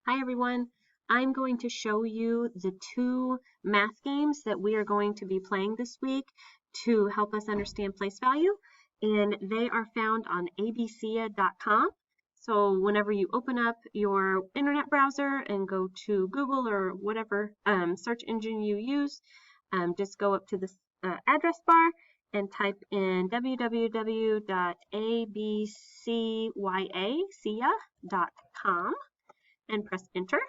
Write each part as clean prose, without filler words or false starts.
Hi everyone, I'm going to show you the two math games that we are going to be playing this week to help us understand place value, and they are found on abcia.com. So whenever you open up your internet browser and go to Google or whatever search engine you use, just go up to the address bar and type in www.abcia.com and press enter.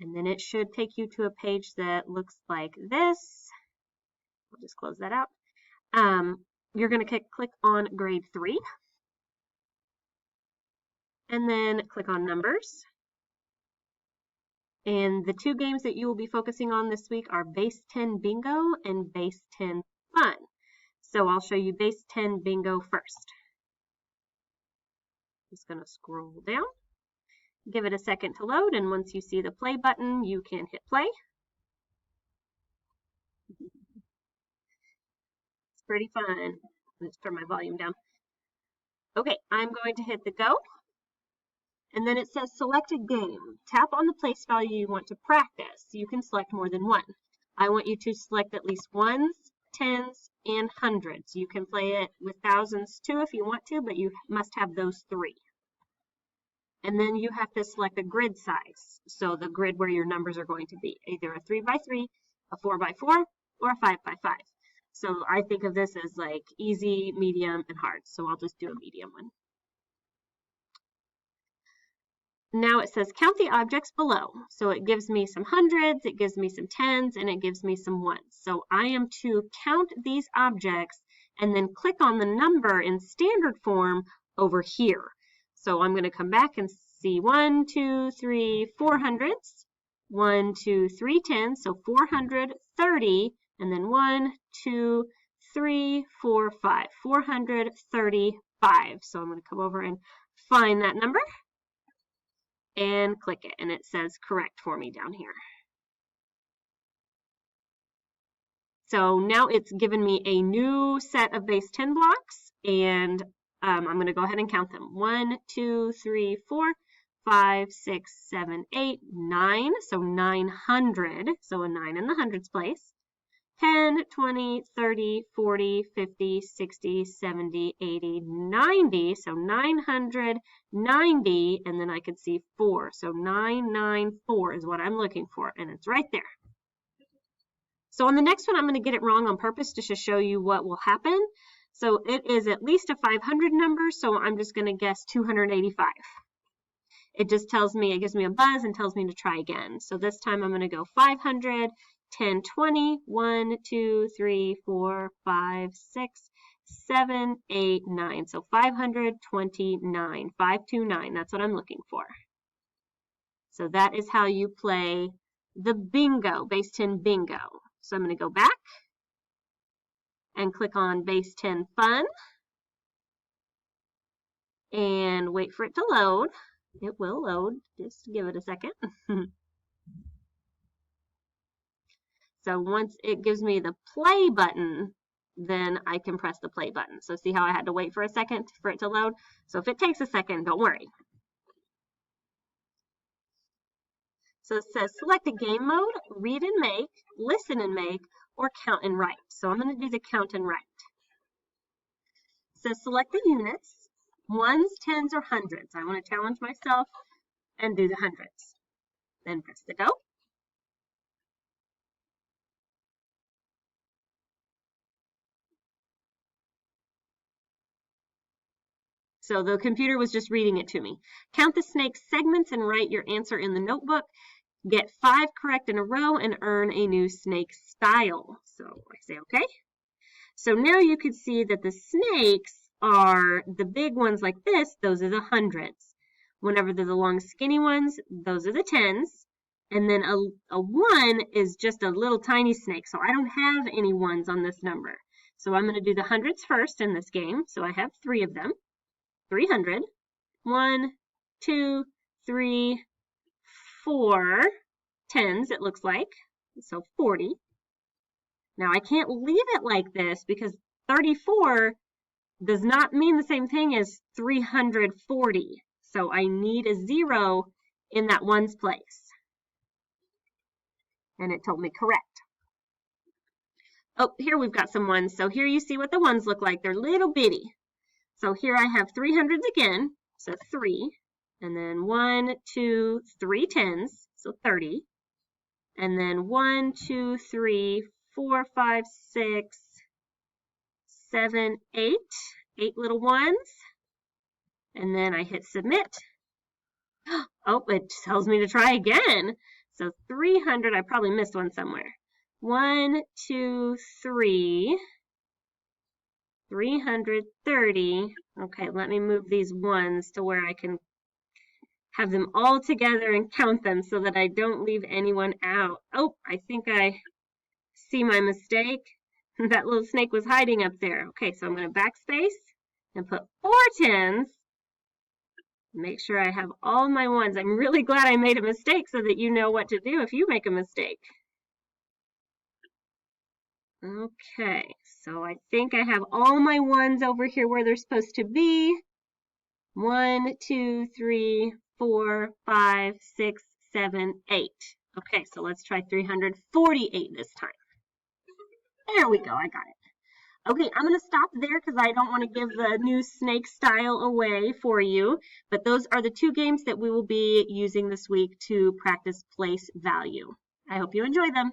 And then it should take you to a page that looks like this. I'll just close that out. You're going to click on grade 3 and then click on numbers. And the two games that you will be focusing on this week are Base 10 Bingo and Base 10 Fun. So I'll show you Base 10 Bingo first. Just going to scroll down. Give it a second to load, and once you see the play button, you can hit play. It's pretty fun. Let's turn my volume down. Okay, I'm going to hit the go. And then it says select a game. Tap on the place value you want to practice. You can select more than one. I want you to select at least ones, tens, and hundreds. You can play it with thousands too if you want to, but you must have those three. And then you have to select a grid size. So the grid where your numbers are going to be, either a 3x3, a 4x4, or a 5x5. So I think of this as like easy, medium, and hard. So I'll just do a medium one. Now it says count the objects below. So it gives me some hundreds, it gives me some tens, and it gives me some ones. So I am to count these objects and then click on the number in standard form over here. So I'm going to come back and see 1, 2, 3, 4 hundreds, 1, 2, 3 tens, so 430, and then 1, 2, 3, 4, 5, 435. So I'm going to come over and find that number and click it, and it says correct for me down here. So now it's given me a new set of base 10 blocks, and I'm going to go ahead and count them. 1, 2, 3, 4, 5, 6, 7, 8, 9. So 900. So a 9 in the hundreds place. 10, 20, 30, 40, 50, 60, 70, 80, 90. So 990. And then I could see 4. So 994 is what I'm looking for. And it's right there. So on the next one, I'm going to get it wrong on purpose just to show you what will happen. So it is at least a 500 number, so I'm just going to guess 285. It just tells me, it gives me a buzz and tells me to try again. So this time I'm going to go 500, 10, 20, 1, 2, 3, 4, 5, 6, 7, 8, 9. So 529, 529, that's what I'm looking for. So that is how you play the bingo, base 10 bingo. So I'm going to go back and click on Base 10 Fun and wait for it to load. It will load. Just give it a second. So once it gives me the play button, then I can press the play button. So see how I had to wait for a second for it to load? So if it takes a second, don't worry. So it says select a game mode, read and make, listen and make, or count and write. So I'm going to do the count and write. It says select the units, ones, tens, or hundreds. I want to challenge myself and do the hundreds. Then press the go. So the computer was just reading it to me. Count the snake segments and write your answer in the notebook. Get 5 correct in a row and earn a new snake style. So I say okay. So now you can see that the snakes are the big ones like this, those are the hundreds. Whenever they're the long skinny ones, those are the tens. And then a 1 is just a little tiny snake. So I don't have any ones on this number. So I'm going to do the hundreds first in this game. So I have 3 of them. 300. 1, 2, 3, 4 tens, it looks like, so 40. Now I can't leave it like this because 34 does not mean the same thing as 340. So I need a 0 in that ones place. And it told me correct. Oh, here we've got some ones. So here you see what the ones look like. They're little bitty. So here I have 300s again. So 3. And then 1, 2, 3 10s. So 30. And then 1, 2, 3, 4, 5, 6, 7, 8. 8 little ones. And then I hit submit. Oh, it tells me to try again. So 300, I probably missed one somewhere. 1, 2, 3, 330. Okay, let me move these ones to where I can have them all together and count them so that I don't leave anyone out. Oh, I think I see my mistake. That little snake was hiding up there. Okay, so I'm going to backspace and put 4 10s. Make sure I have all my ones. I'm really glad I made a mistake so that you know what to do if you make a mistake. Okay, so I think I have all my ones over here where they're supposed to be. 1, 2, 3, 4, 5, 6, 7, 8. Okay, so let's try 348 this time. There we go, I got it. Okay, I'm going to stop there because I don't want to give the new snake style away for you. But those are the 2 games that we will be using this week to practice place value. I hope you enjoy them.